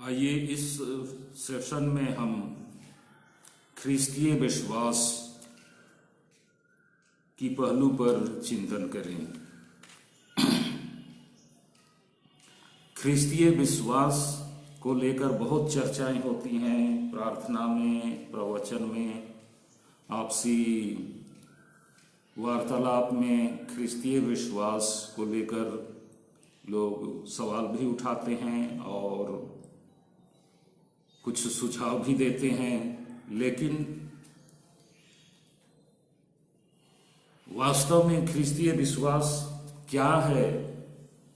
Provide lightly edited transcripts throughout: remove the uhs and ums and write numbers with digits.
आइए इस सेशन में हम ख्रिस्तीय विश्वास की पहलू पर चिंतन करें। ख्रिस्तीय विश्वास को लेकर बहुत चर्चाएं होती हैं, प्रार्थना में, प्रवचन में, आपसी वार्तालाप में। ख्रिस्तीय विश्वास को लेकर लोग सवाल भी उठाते हैं और कुछ सुझाव भी देते हैं, लेकिन वास्तव में ख्रिस्तीय विश्वास क्या है,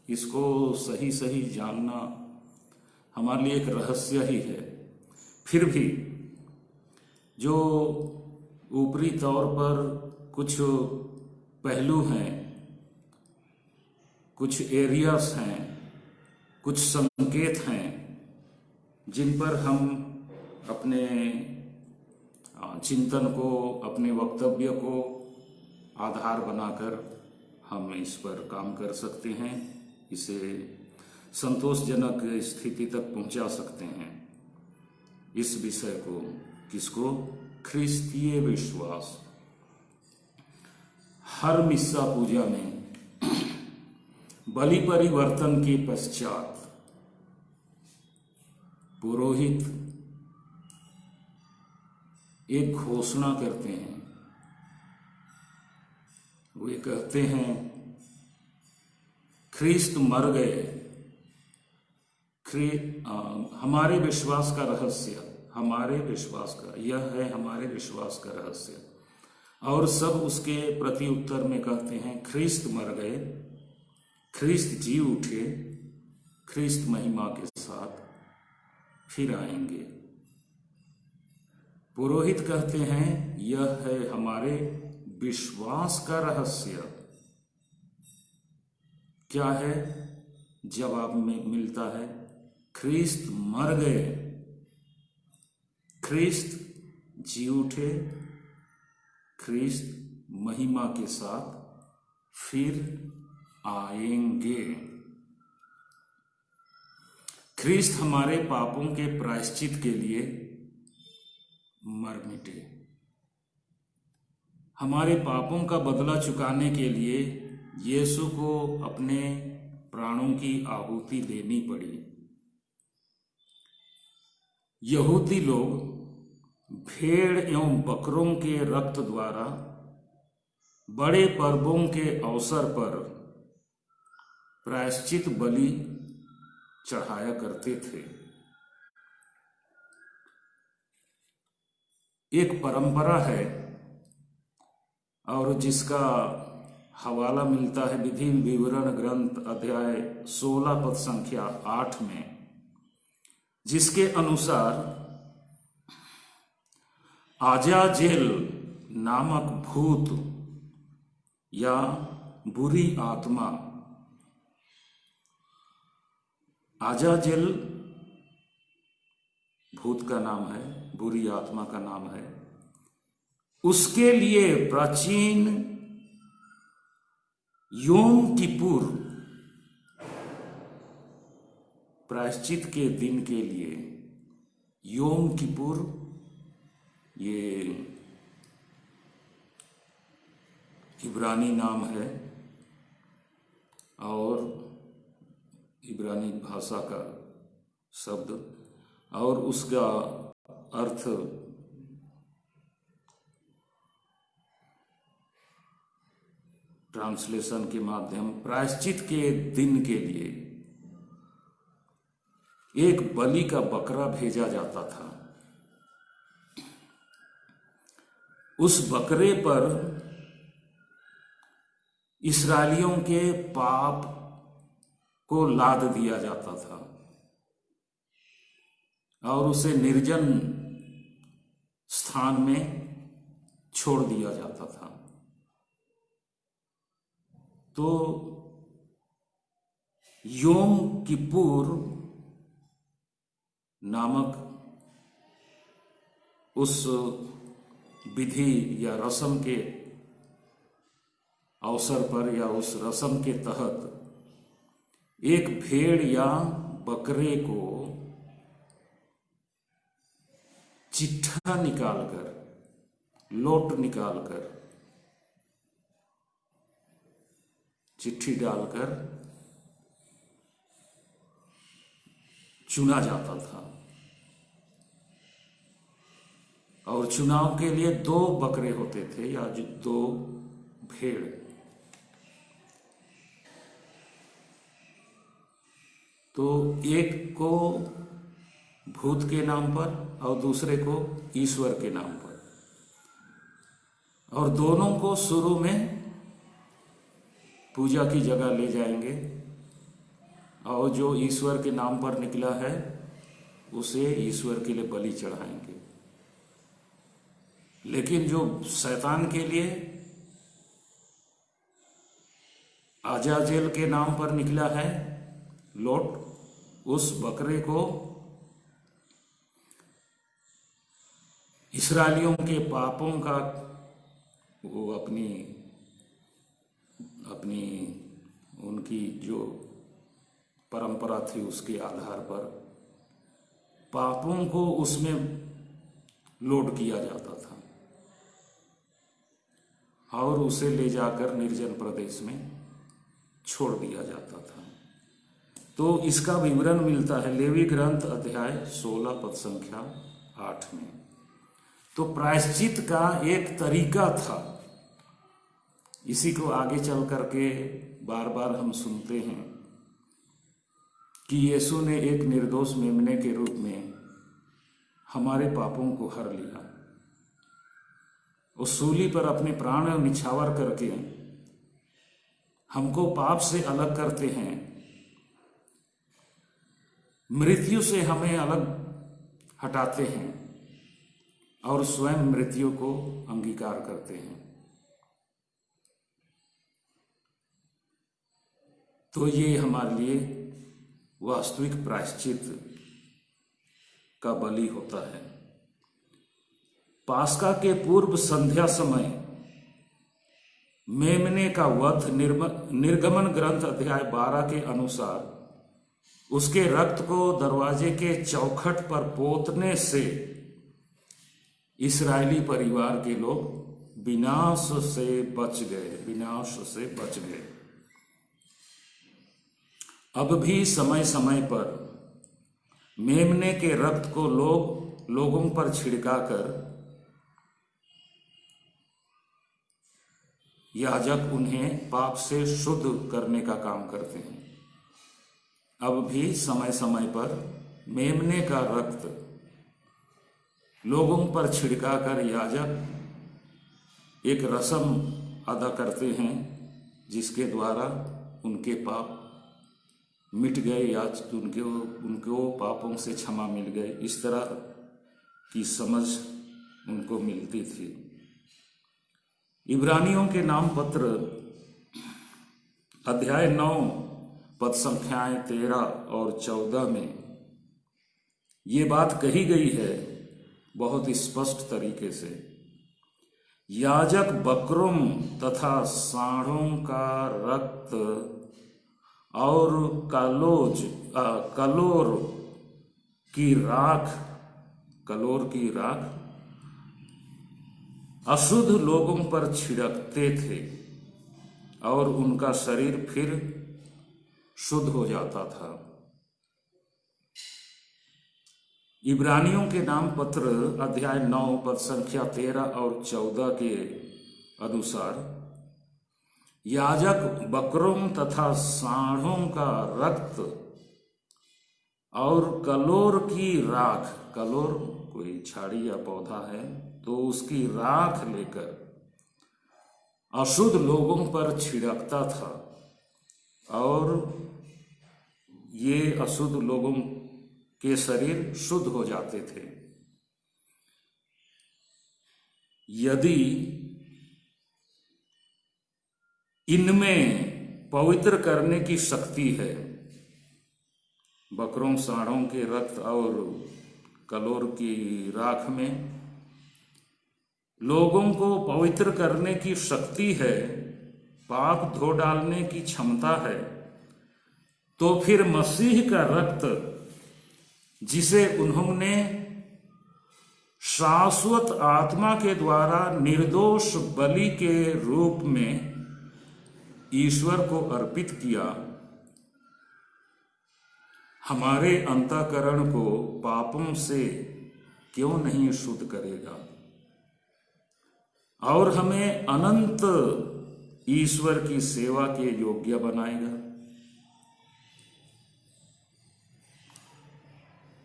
इसको सही सही जानना हमारे लिए एक रहस्य ही है। फिर भी जो ऊपरी तौर पर कुछ पहलू हैं, कुछ एरियास हैं, कुछ संकेत हैं जिन पर हम अपने चिंतन को, अपने वक्तव्य को आधार बनाकर हम इस पर काम कर सकते हैं, इसे संतोषजनक स्थिति तक पहुंचा सकते हैं। इस विषय को, किसको? ख्रिस्तीय विश्वास। हर मिस्सा पूजा में बलि परिवर्तन के पश्चात पुरोहित एक घोषणा करते हैं। वे कहते हैं, ख्रिस्त मर गए। हमारे विश्वास का रहस्य, हमारे विश्वास का, यह है हमारे विश्वास का रहस्य। और सब उसके प्रति उत्तर में कहते हैं, ख्रिस्त मर गए, ख्रिस्त जी उठे, ख्रिस्त महिमा के साथ फिर आएंगे। पुरोहित कहते हैं, यह है हमारे विश्वास का रहस्य। क्या है? जवाब में मिलता है, ख्रिस्त मर गए, ख्रिस्त जी उठे, ख्रिस्त महिमा के साथ फिर आएंगे। ख्रिस्त हमारे पापों के प्रायश्चित के लिए मर मिटे। हमारे पापों का बदला चुकाने के लिए यीशु को अपने प्राणों की आहुति देनी पड़ी। यहूदी लोग भेड़ एवं बकरों के रक्त द्वारा बड़े पर्वों के अवसर पर प्रायश्चित बलि चढ़ाया करते थे। एक परंपरा है और जिसका हवाला मिलता है विधि विवरण ग्रंथ अध्याय 16 पद संख्या 8 में, जिसके अनुसार आजाजेल नामक भूत या बुरी आत्मा, आजाजेल भूत का नाम है, बुरी आत्मा का नाम है, उसके लिए प्राचीन योम किपुर प्रायश्चित के दिन के लिए, योम किपुर ये इब्रानी नाम है और इब्रानी भाषा का शब्द, और उसका अर्थ ट्रांसलेशन के माध्यम प्रायश्चित के दिन के लिए एक बलि का बकरा भेजा जाता था। उस बकरे पर इस्राएलियों के पाप को लाद दिया जाता था और उसे निर्जन स्थान में छोड़ दिया जाता था। तो योम किपुर नामक उस विधि या रस्म के अवसर पर या उस रस्म के तहत एक भेड़ या बकरे को चिट्ठा निकालकर, लोट निकालकर, चिट्ठी डालकर चुना जाता था। और चुनाव के लिए 2 बकरे होते थे या 2 भेड़। तो एक को भूत के नाम पर और दूसरे को ईश्वर के नाम पर, और दोनों को शुरू में पूजा की जगह ले जाएंगे, और जो ईश्वर के नाम पर निकला है उसे ईश्वर के लिए बलि चढ़ाएंगे। लेकिन जो शैतान के लिए अजाजेल के नाम पर निकला है लोट, उस बकरे को इस्राएलियों के पापों का वो अपनी उनकी जो परंपरा थी उसके आधार पर पापों को उसमें लोड किया जाता था और उसे ले जाकर निर्जन प्रदेश में छोड़ दिया जाता था। तो इसका विवरण मिलता है लेवी ग्रंथ अध्याय 16 पद संख्या 8 में। तो प्रायश्चित का एक तरीका था, इसी को आगे चल करके बार बार हम सुनते हैं कि यीशु ने एक निर्दोष मेमने के रूप में हमारे पापों को हर लिया। उस सूली पर अपने प्राण निछावर करके हमको पाप से अलग करते हैं, मृत्यु से हमें अलग हटाते हैं और स्वयं मृत्यु को अंगीकार करते हैं। तो ये हमारे लिए वास्तविक प्रायश्चित का बलि होता है। पास्का के पूर्व संध्या समय मेमने का वध निर्गमन ग्रंथ अध्याय 12 के अनुसार उसके रक्त को दरवाजे के चौखट पर पोतने से इस्राएली परिवार के लोग विनाश से बच गए। अब भी समय समय पर मेमने के रक्त को लोगों पर छिड़काकर याजक उन्हें पाप से शुद्ध करने का काम करते हैं। अब भी समय समय पर मेमने का रक्त लोगों पर छिड़काकर याजक एक रस्म अदा करते हैं जिसके द्वारा उनके पाप मिट गए या उनको पापों से क्षमा मिल गए, इस तरह की समझ उनको मिलती थी। इब्रानियों के नाम पत्र अध्याय 9 पद संख्याएं 13 और 14 में ये बात कही गई है बहुत स्पष्ट तरीके से। याजक बकरों तथा सांडों का रक्त और कलोर की राख अशुद्ध लोगों पर छिड़कते थे और उनका शरीर फिर शुद्ध हो जाता था। इब्रानियों के नाम पत्र अध्याय 9 पद संख्या 13 और 14 के अनुसार याजक बकरों तथा सांडों का रक्त और कलोर की राख, कलोर कोई झाड़ी या पौधा है तो उसकी राख लेकर अशुद्ध लोगों पर छिड़कता था और ये अशुद्ध लोगों के शरीर शुद्ध हो जाते थे। यदि इनमें पवित्र करने की शक्ति है, बकरों सांडों के रक्त और कलोर की राख में लोगों को पवित्र करने की शक्ति है, पाप धो डालने की क्षमता है, तो फिर मसीह का रक्त जिसे उन्होंने शाश्वत आत्मा के द्वारा निर्दोष बलि के रूप में ईश्वर को अर्पित किया, हमारे अंतःकरण को पापों से क्यों नहीं शुद्ध करेगा और हमें अनंत ईश्वर की सेवा के योग्य बनाएगा।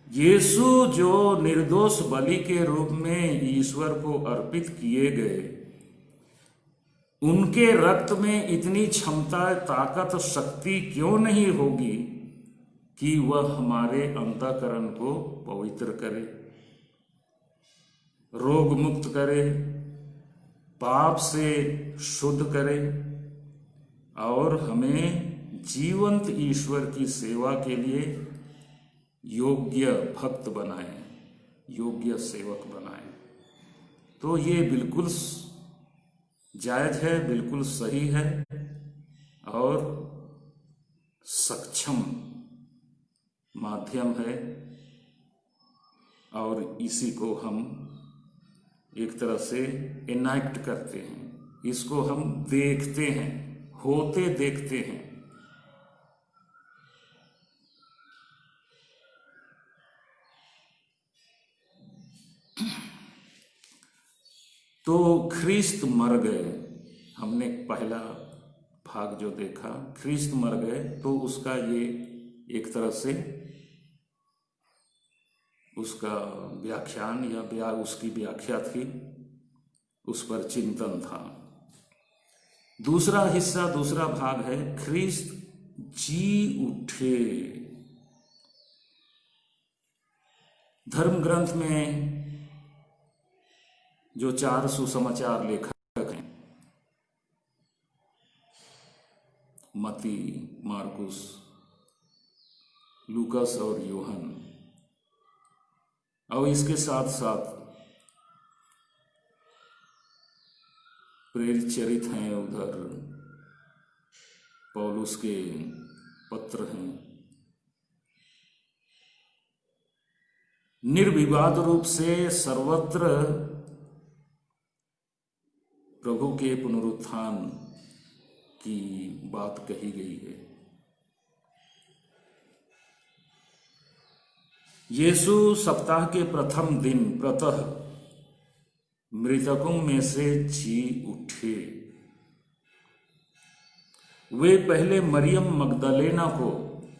यीशु जो निर्दोष बलि के रूप में ईश्वर को अर्पित किए गए, उनके रक्त में इतनी क्षमता, ताकत, शक्ति क्यों नहीं होगी कि वह हमारे अंतःकरण को पवित्र करे, रोग मुक्त करे, पाप से शुद्ध करे और हमें जीवंत ईश्वर की सेवा के लिए योग्य भक्त बनाए, योग्य सेवक बनाए। तो ये बिल्कुल जायज है, बिल्कुल सही है और सक्षम माध्यम है और इसी को हम एक तरह से इनैक्ट करते हैं, इसको हम देखते हैं, होते देखते हैं। तो ख्रिस्त मर गए, हमने पहला भाग जो देखा, ख्रिस्त मर गए, तो उसका ये एक तरह से उसका व्याख्यान या उसकी व्याख्या थी, उस पर चिंतन था। दूसरा हिस्सा, दूसरा भाग है ख्रिस्त जी उठे। धर्म ग्रंथ में जो 4 सुसमाचार लेखक हैं, मती, मार्कुस, लूकस और यूहन, और इसके साथ साथ प्रेरित चरित हैं, उधर पौलुस के पत्र हैं, निर्विवाद रूप से सर्वत्र प्रभु के पुनरुत्थान की बात कही गई है। यीशु सप्ताह के प्रथम दिन प्रातः मृतकों में से जी उठे। वे पहले मरियम मगदलेना को,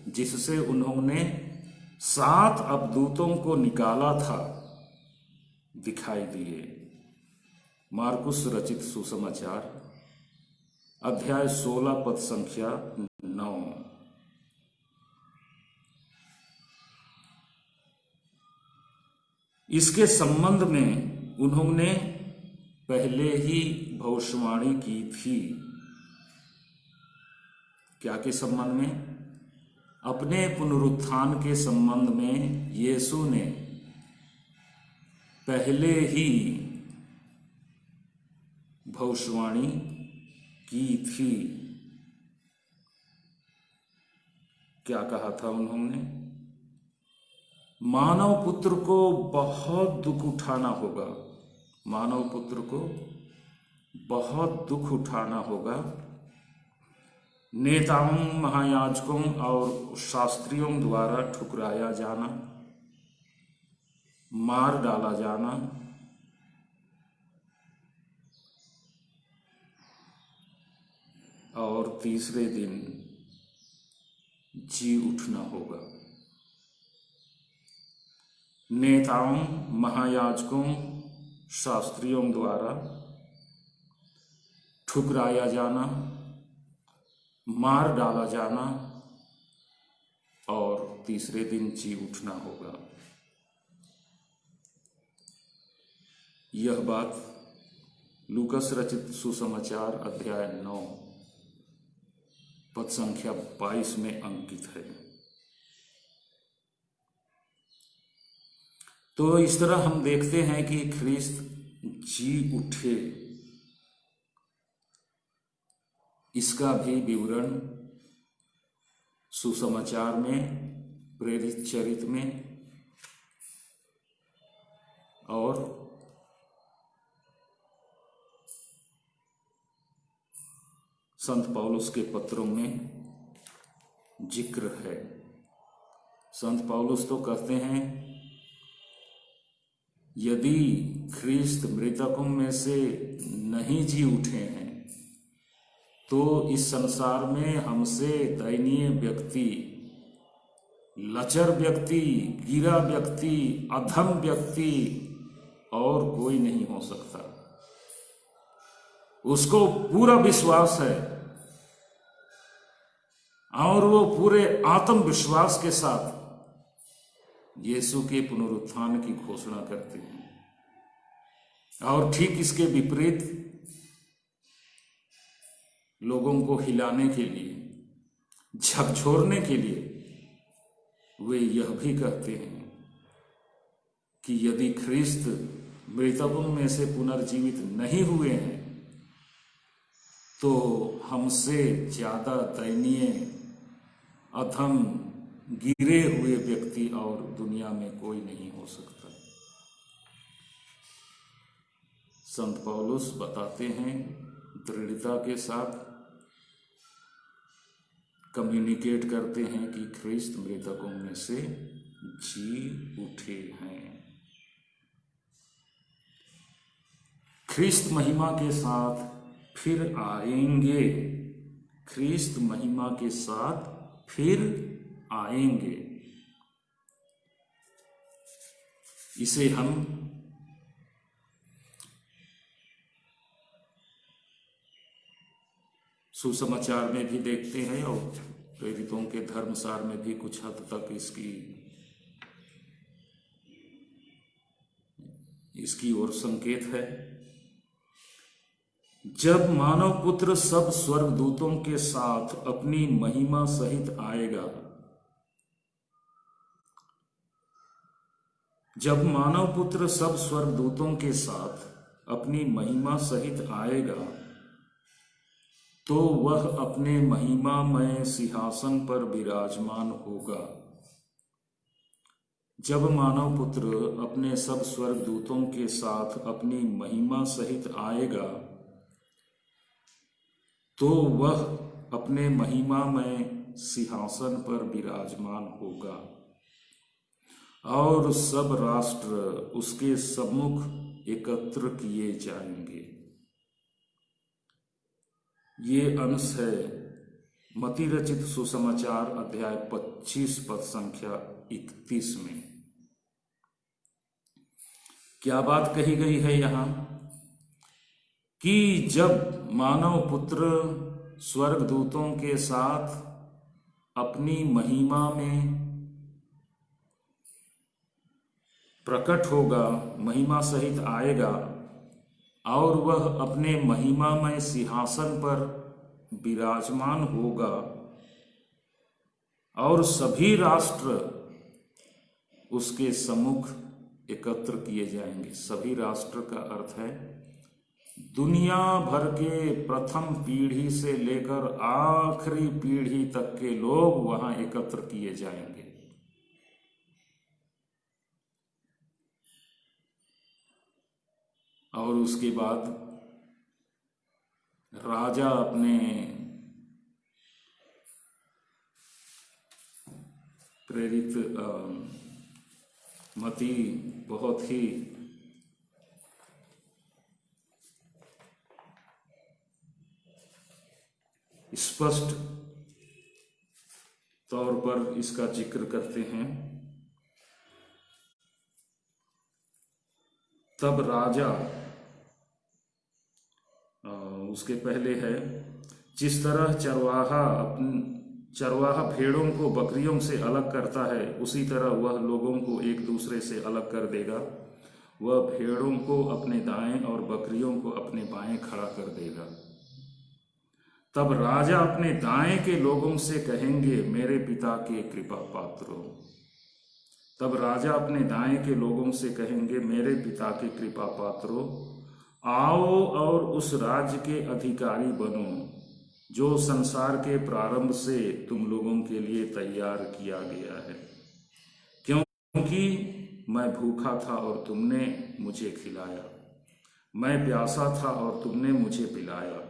जिससे उन्होंने 7 अवदूतों को निकाला था, दिखाई दिए। मार्कुस रचित सुसमाचार अध्याय 16 पद संख्या 9। इसके संबंध में उन्होंने पहले ही भविष्यवाणी की थी। क्या के संबंध में? अपने पुनरुत्थान के संबंध में यीशु ने पहले ही भविष्यवाणी की थी। क्या कहा था उन्होंने? मानव पुत्र को बहुत दुख उठाना होगा, मानव पुत्र को बहुत दुख उठाना होगा, नेताओं, महायाजकों और शास्त्रियों द्वारा ठुकराया जाना, मार डाला जाना, और तीसरे दिन जी उठना होगा। नेताओं, महायाजकों, शास्त्रियों द्वारा ठुकराया जाना, मार डाला जाना और तीसरे दिन जी उठना होगा। यह बात लूकस रचित सुसमाचार अध्याय 9 पद संख्या 22 में अंकित है। तो इस तरह हम देखते हैं कि ख्रिस्त जी उठे, इसका भी विवरण सुसमाचार में, प्रेरित चरित में और संत पौलुस के पत्रों में जिक्र है। संत पौलुस तो कहते हैं, यदि ख्रीस्त मृतकों में से नहीं जी उठे हैं तो इस संसार में हमसे दयनीय व्यक्ति, लचर व्यक्ति, गिरा व्यक्ति, अधम व्यक्ति और कोई नहीं हो सकता। उसको पूरा विश्वास है और वो पूरे आत्मविश्वास के साथ यीशु के पुनरुत्थान की घोषणा करते हैं। और ठीक इसके विपरीत लोगों को हिलाने के लिए, झकझोरने के लिए वे यह भी कहते हैं कि यदि ख्रीस्त मृतकों में से पुनर्जीवित नहीं हुए हैं तो हमसे ज्यादा दयनीय, अधम, गिरे हुए व्यक्ति और दुनिया में कोई नहीं हो सकता। संत पौलुस बताते हैं, दृढ़ता के साथ कम्युनिकेट करते हैं कि ख्रीस्त मृतकों में से जी उठे हैं। ख्रीस्त महिमा के साथ फिर आएंगे। ख्रीस्त महिमा के साथ फिर आएंगे। इसे हम सुसमाचार में भी देखते हैं और प्रेरितों के धर्मसार में भी कुछ हद तक इसकी ओर संकेत है। जब मानव पुत्र सब स्वर्गदूतों के साथ अपनी महिमा सहित आएगा, जब मानव पुत्र सब स्वर्गदूतों के साथ अपनी महिमा सहित आएगा तो वह अपने महिमामय सिंहासन पर विराजमान होगा। जब मानव पुत्र अपने सब स्वर्गदूतों के साथ अपनी महिमा सहित आएगा तो वह अपने महिमामय सिंहासन पर विराजमान होगा और सब राष्ट्र उसके सम्मुख एकत्र किए जाएंगे। ये अंश है मत्ती रचित सुसमाचार अध्याय 25 पद संख्या 31 में। क्या बात कही गई है यहां कि जब मानव पुत्र स्वर्गदूतों के साथ अपनी महिमा में प्रकट होगा, महिमा सहित आएगा और वह अपने महिमामय सिंहासन पर विराजमान होगा और सभी राष्ट्र उसके सम्मुख एकत्र किए जाएंगे। सभी राष्ट्र का अर्थ है दुनिया भर के प्रथम पीढ़ी से लेकर आखिरी पीढ़ी तक के लोग वहां एकत्र किए जाएंगे। और उसके बाद राजा अपने प्रेरित मत्ती बहुत ही स्पष्ट तौर पर इसका जिक्र करते हैं। तब राजा, उसके पहले है, जिस तरह चरवाहा भेड़ों को बकरियों से अलग करता है उसी तरह वह लोगों को एक दूसरे से अलग कर देगा। वह भेड़ों को अपने दाएं और बकरियों को अपने बाएं खड़ा कर देगा। तब राजा अपने दाएं के लोगों से कहेंगे, मेरे पिता के कृपा पात्रों। तब राजा अपने दाएं के लोगों से कहेंगे, मेरे पिता के कृपा पात्रों, आओ और उस राज्य के अधिकारी बनो जो संसार के प्रारंभ से तुम लोगों के लिए तैयार किया गया है। क्योंकि मैं भूखा था और तुमने मुझे खिलाया, मैं प्यासा था और तुमने मुझे पिलाया,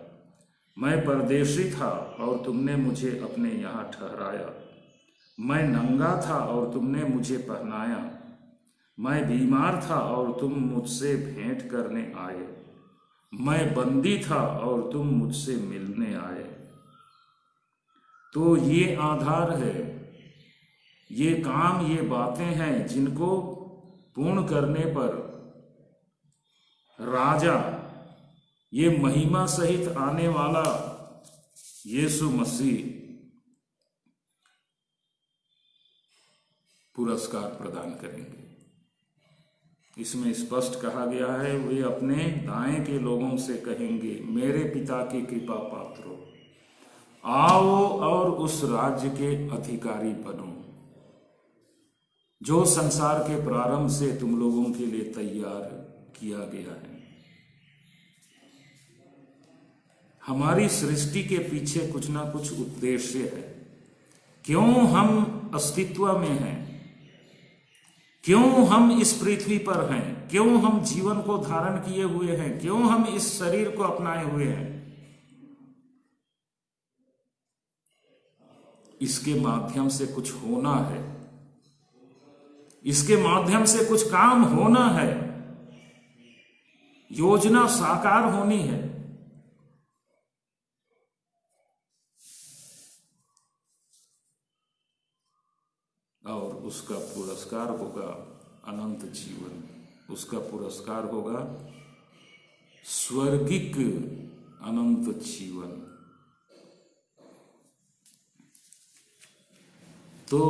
मैं परदेशी था और तुमने मुझे अपने यहाँ ठहराया, मैं नंगा था और तुमने मुझे पहनाया, मैं बीमार था और तुम मुझसे भेंट करने आए, मैं बंदी था और तुम मुझसे मिलने आए। तो ये आधार है, ये काम, ये बातें हैं जिनको पूर्ण करने पर राजा, ये महिमा सहित आने वाला यीशु मसीह पुरस्कार प्रदान करेंगे। इसमें स्पष्ट कहा गया है, वे अपने दाएं के लोगों से कहेंगे, मेरे पिता के कृपा पात्रों, आओ और उस राज्य के अधिकारी बनो जो संसार के प्रारंभ से तुम लोगों के लिए तैयार किया गया है। हमारी सृष्टि के पीछे कुछ ना कुछ उद्देश्य है। क्यों हम अस्तित्व में हैं, क्यों हम इस पृथ्वी पर हैं, क्यों हम जीवन को धारण किए हुए हैं, क्यों हम इस शरीर को अपनाए हुए हैं, इसके माध्यम से कुछ होना है, इसके माध्यम से कुछ काम होना है, योजना साकार होनी है। और उसका पुरस्कार होगा अनंत जीवन, उसका पुरस्कार होगा स्वर्गिक अनंत जीवन। तो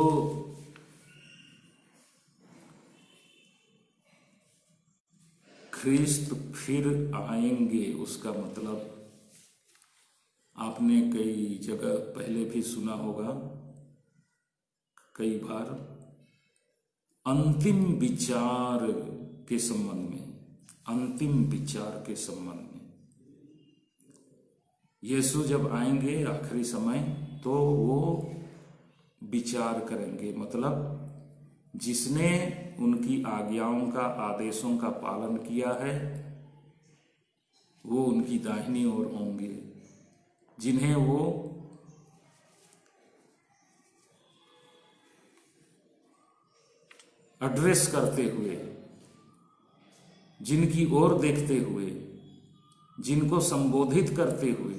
ख्रिस्त फिर आएंगे, उसका मतलब आपने कई जगह पहले भी सुना होगा, कई बार अंतिम विचार के संबंध में, अंतिम विचार के संबंध में यीशु जब आएंगे आखिरी समय तो वो विचार करेंगे, मतलब जिसने उनकी आज्ञाओं का, आदेशों का पालन किया है वो उनकी दाहिनी ओर होंगे, जिन्हें वो एड्रेस करते हुए, जिनकी ओर देखते हुए, जिनको संबोधित करते हुए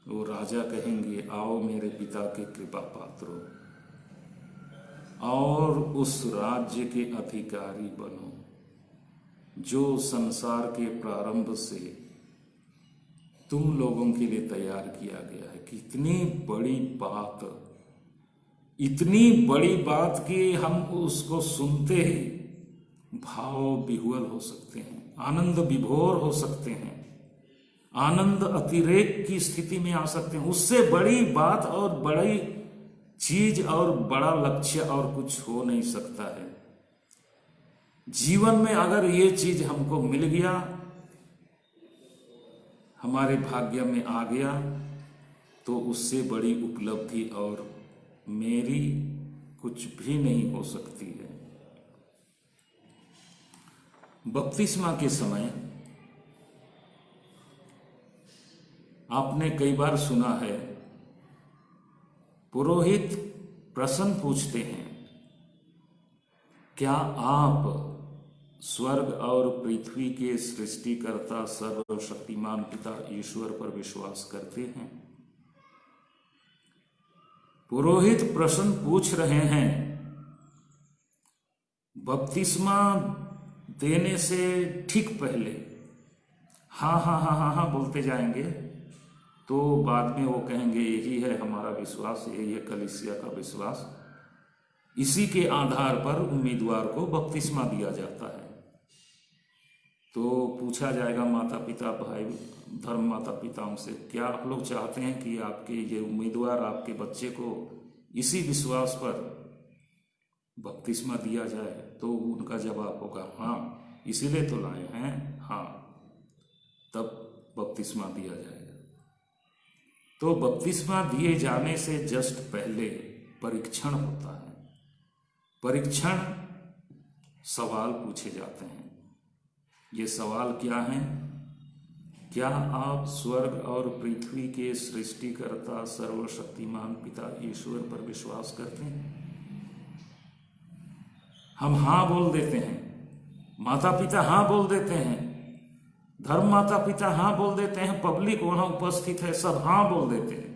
वो राजा कहेंगे, आओ मेरे पिता के कृपा पात्रों और उस राज्य के अधिकारी बनो जो संसार के प्रारंभ से तुम लोगों के लिए तैयार किया गया है। कितनी बड़ी बात, इतनी बड़ी बात कि हम उसको सुनते ही भाव विह्वल हो सकते हैं, आनंद विभोर हो सकते हैं, आनंद अतिरेक की स्थिति में आ सकते हैं। उससे बड़ी बात और बड़ी चीज और बड़ा लक्ष्य और कुछ हो नहीं सकता है। जीवन में अगर ये चीज हमको मिल गया, हमारे भाग्य में आ गया, तो उससे बड़ी उपलब्धि और मेरी कुछ भी नहीं हो सकती है। बपतिस्मा के समय आपने कई बार सुना है, पुरोहित प्रश्न पूछते हैं, क्या आप स्वर्ग और पृथ्वी के सृष्टिकर्ता सर्वशक्तिमान पिता ईश्वर पर विश्वास करते हैं? पुरोहित प्रश्न पूछ रहे हैं, बपतिस्मा देने से ठीक पहले हाँ हाँ हाँ हाँ हाँ बोलते जाएंगे, तो बाद में वो कहेंगे यही है हमारा विश्वास, यही है कलीसिया का विश्वास। इसी के आधार पर उम्मीदवार को बपतिस्मा दिया जाता है। तो पूछा जाएगा माता पिता, भाई, धर्म माता पिताओं से, क्या आप लोग चाहते हैं कि आपके ये उम्मीदवार, आपके बच्चे को इसी विश्वास पर बपतिस्मा दिया जाए? तो उनका जवाब होगा हाँ, इसीलिए तो लाए हैं, हाँ, तब बपतिस्मा दिया जाएगा। तो बपतिस्मा दिए जाने से जस्ट पहले परीक्षण होता है। परीक्षण सवाल पूछे जाते हैं। ये सवाल क्या हैं? क्या आप स्वर्ग और पृथ्वी के सृष्टिकर्ता सर्वशक्तिमान पिता ईश्वर पर विश्वास करते हैं? हम हाँ बोल देते हैं, माता पिता हाँ बोल देते हैं, धर्म माता पिता हाँ बोल देते हैं, पब्लिक वहां उपस्थित है सब हाँ बोल देते हैं।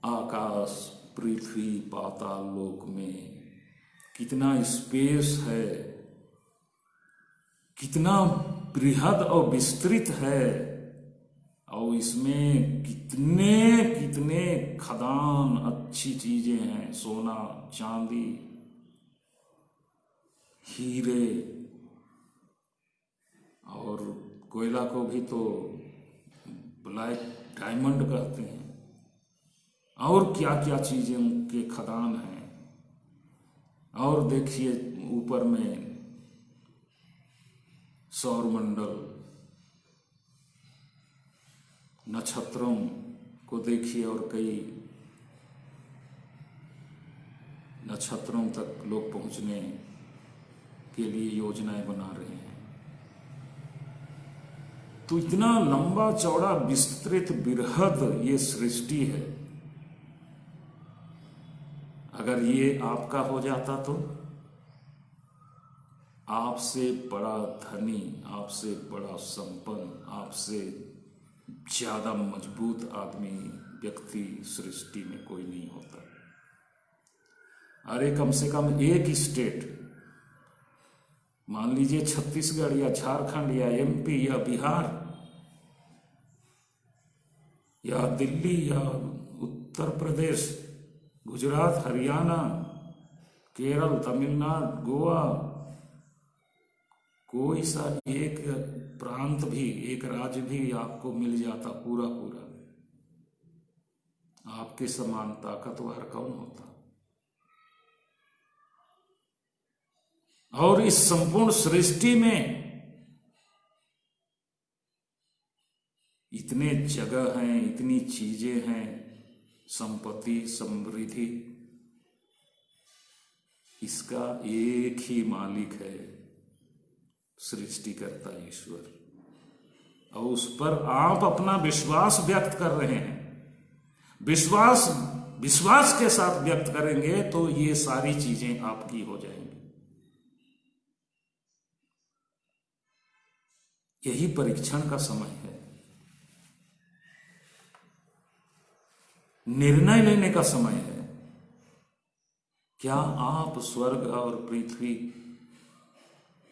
आकाश, पृथ्वी, पाताल लोक में कितना स्पेस है, कितना बृहद और विस्तृत है, और इसमें कितने कितने खदान, अच्छी चीजें हैं, सोना, चांदी, हीरे, और कोयला को भी तो ब्लैक डायमंड कहते हैं, और क्या क्या चीजें उनके खदान हैं। और देखिए ऊपर में सौरमंडल, नक्षत्रों को देखिए, और कई नक्षत्रों तक लोग पहुंचने के लिए योजनाएं बना रहे हैं। तो इतना लंबा चौड़ा विस्तृत बृहद ये सृष्टि है। अगर ये आपका हो जाता तो आपसे बड़ा धनी, आपसे बड़ा संपन्न, आपसे ज्यादा मजबूत आदमी, व्यक्ति सृष्टि में कोई नहीं होता। अरे कम से कम एक स्टेट, मान लीजिए छत्तीसगढ़ या झारखंड या एमपी या बिहार या दिल्ली या उत्तर प्रदेश, गुजरात, हरियाणा, केरल, तमिलनाडु, गोवा, कोई सा एक प्रांत भी, एक राज्य भी आपको मिल जाता पूरा पूरा, आपके समान ताकतवर कौन होता? और इस संपूर्ण सृष्टि में इतने जगह हैं, इतनी चीजें हैं, संपत्ति, समृद्धि, इसका एक ही मालिक है, सृष्टिकर्ता ईश्वर। और उस पर आप अपना विश्वास व्यक्त कर रहे हैं। विश्वास के साथ व्यक्त करेंगे तो ये सारी चीजें आपकी हो जाएंगी। यही परीक्षण का समय है, निर्णय लेने का समय है। क्या आप स्वर्ग और पृथ्वी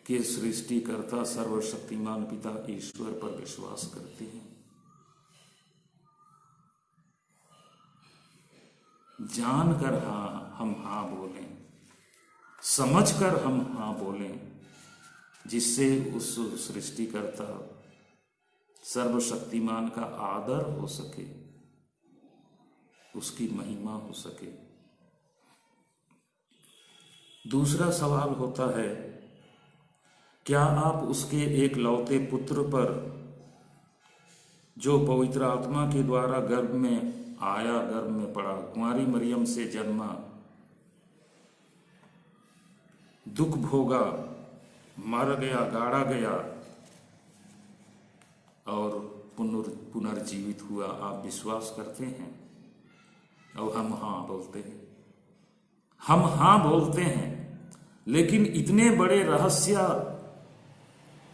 के सृष्टिकर्ता सर्वशक्तिमान पिता ईश्वर पर विश्वास करते हैं? जानकर हम हाँ बोलें, समझकर हम हाँ बोलें, जिससे उस सृष्टिकर्ता सर्वशक्तिमान का आदर हो सके, उसकी महिमा हो सके। दूसरा सवाल होता है, क्या आप उसके एकलौते पुत्र पर, जो पवित्र आत्मा के द्वारा गर्भ में आया, गर्भ में पड़ा, कुंवारी मरियम से जन्मा, दुख भोगा, मर गया, गाड़ा गया और पुनर्जीवित हुआ, आप विश्वास करते हैं? और हम हाँ बोलते हैं, हम हाँ बोलते हैं। लेकिन इतने बड़े रहस्य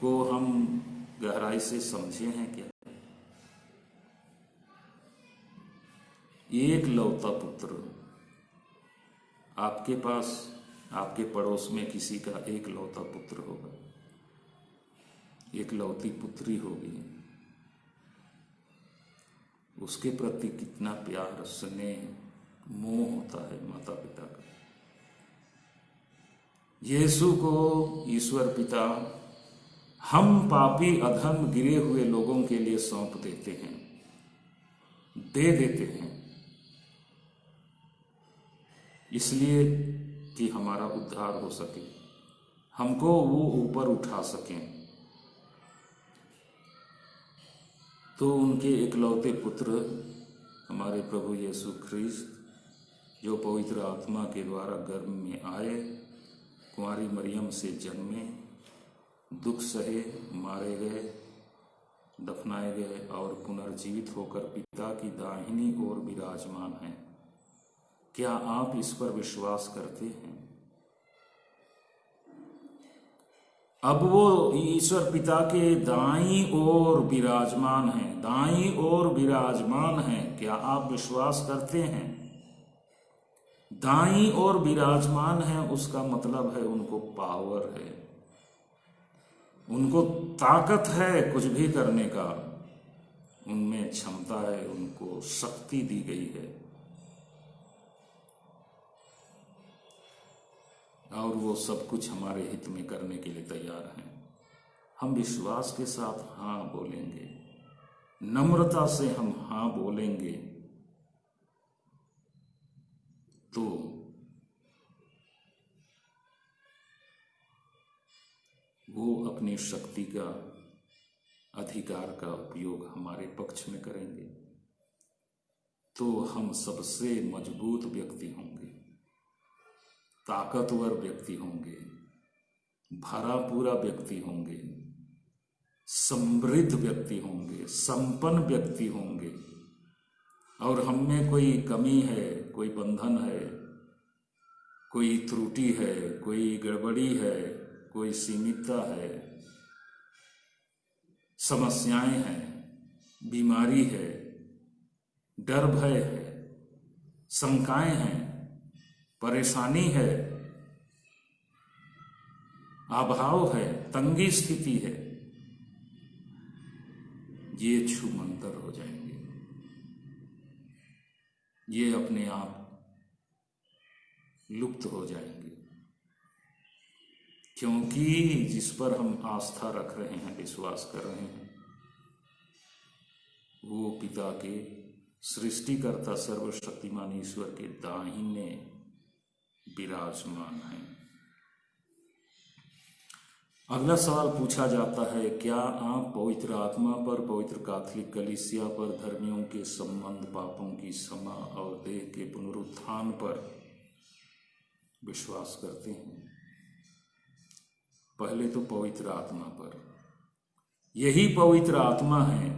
को हम गहराई से समझे हैं क्या? एक लौता पुत्र, आपके पास, आपके पड़ोस में किसी का एक लौता पुत्र होगा, एक लौती पुत्री होगी, उसके प्रति कितना प्यार, स्नेह, मोह होता है माता पिता का। यीशु को ईश्वर पिता हम पापी अधम गिरे हुए लोगों के लिए सौंप देते हैं, दे देते हैं, इसलिए कि हमारा उद्धार हो सके, हमको वो ऊपर उठा सकें। तो उनके इकलौते पुत्र हमारे प्रभु यीशु ख्रिस्त जो पवित्र आत्मा के द्वारा गर्भ में आए, कुंवारी मरियम से जन्मे, दुख सहे, मारे गए, दफनाए गए और पुनर्जीवित होकर पिता की दाहिनी ओर विराजमान हैं। क्या आप इस पर विश्वास करते हैं? अब वो ईश्वर पिता के दाईं ओर विराजमान हैं, दाईं ओर विराजमान हैं। क्या आप विश्वास करते हैं? दाईं ओर विराजमान है, उसका मतलब है उनको पावर है, उनको ताकत है कुछ भी करने का, उनमें क्षमता है, उनको शक्ति दी गई है और वो सब कुछ हमारे हित में करने के लिए तैयार हैं। हम विश्वास के साथ हाँ बोलेंगे, नम्रता से हम हाँ बोलेंगे तो वो अपनी शक्ति का, अधिकार का उपयोग हमारे पक्ष में करेंगे, तो हम सबसे मजबूत व्यक्ति होंगे, ताकतवर व्यक्ति होंगे, भरा पूरा व्यक्ति होंगे, समृद्ध व्यक्ति होंगे, संपन्न व्यक्ति होंगे। और हम में कोई कमी है, कोई बंधन है, कोई त्रुटि है, कोई गड़बड़ी है, कोई सीमितता है, समस्याएं हैं, बीमारी है, डर भय है, शंकाएं हैं, परेशानी है, अभाव है, तंगी स्थिति है, ये छूमंतर हो जाएंगे, ये अपने आप लुप्त हो जाएंगे, क्योंकि जिस पर हम आस्था रख रहे हैं, विश्वास कर रहे हैं, वो पिता के, सृष्टिकर्ता सर्वशक्तिमान ईश्वर के दाहिने विराजमान है। अगला सवाल पूछा जाता है, क्या आप पवित्र आत्मा पर, पवित्र कैथोलिक कलीसिया पर, धर्मियों के संबंध, पापों की क्षमा और देह के पुनरुत्थान पर विश्वास करते हैं? पहले तो पवित्र आत्मा पर। यही पवित्र आत्मा है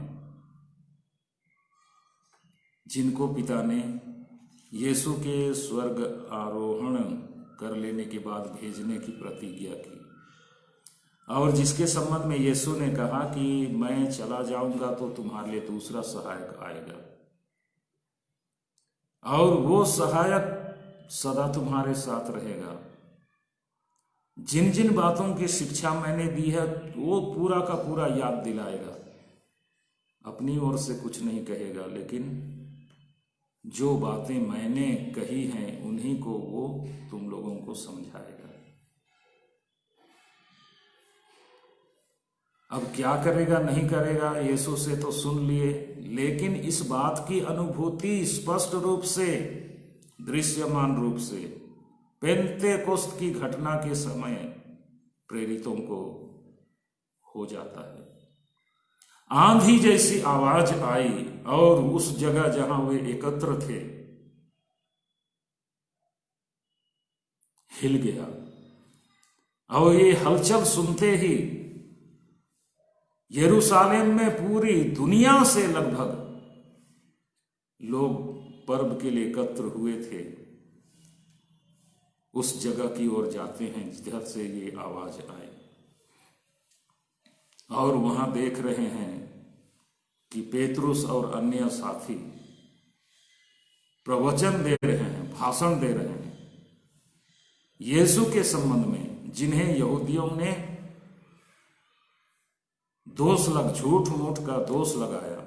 जिनको पिता ने यीशु के स्वर्ग आरोहण कर लेने के बाद भेजने की प्रतिज्ञा की, और जिसके संबंध में यीशु ने कहा कि मैं चला जाऊंगा तो तुम्हारे लिए दूसरा सहायक आएगा, और वो सहायक सदा तुम्हारे साथ रहेगा। जिन जिन बातों की शिक्षा मैंने दी है वो पूरा का पूरा याद दिलाएगा, अपनी ओर से कुछ नहीं कहेगा, लेकिन जो बातें मैंने कही हैं उन्हीं को वो तुम लोगों को समझाएगा। अब क्या करेगा नहीं करेगा यीशु से तो सुन लिए, लेकिन इस बात की अनुभूति स्पष्ट रूप से, दृश्यमान रूप से पेंतेकोस्त की घटना के समय प्रेरितों को हो जाता है। आंधी जैसी आवाज आई और उस जगह जहां वे एकत्र थे हिल गया, और ये हलचल सुनते ही यरूशलेम में पूरी दुनिया से लगभग लोग पर्व के लिए एकत्र हुए थे, उस जगह की ओर जाते हैं जिधर से ये आवाज आई, और वहां देख रहे हैं कि पेतरुस और अन्य साथी प्रवचन दे रहे हैं, भाषण दे रहे हैं यीशु के संबंध में, जिन्हें यहूदियों ने झूठ मूठ का दोष लगाया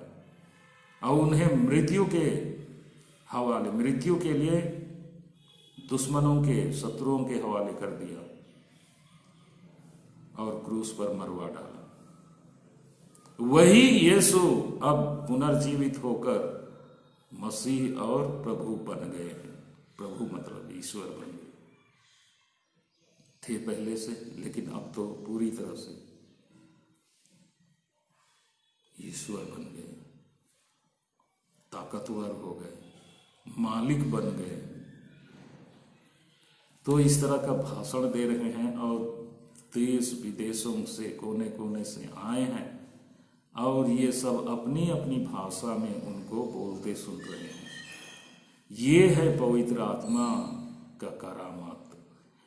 और उन्हें मृत्यु के हवाले, मृत्यु के लिए दुश्मनों के, शत्रुओं के हवाले कर दिया और क्रूस पर मरवा डाला। वही यीशु अब पुनर्जीवित होकर मसीह और प्रभु बन गए हैं। प्रभु मतलब ईश्वर बन गए थे पहले से, लेकिन अब तो पूरी तरह से ईश्वर बन गए, ताकतवर हो गए, मालिक बन गए। तो इस तरह का भाषण दे रहे हैं और देश विदेशों से, कोने कोने से आए हैं और ये सब अपनी अपनी भाषा में उनको बोलते सुन रहे हैं। ये है पवित्र आत्मा का करामत,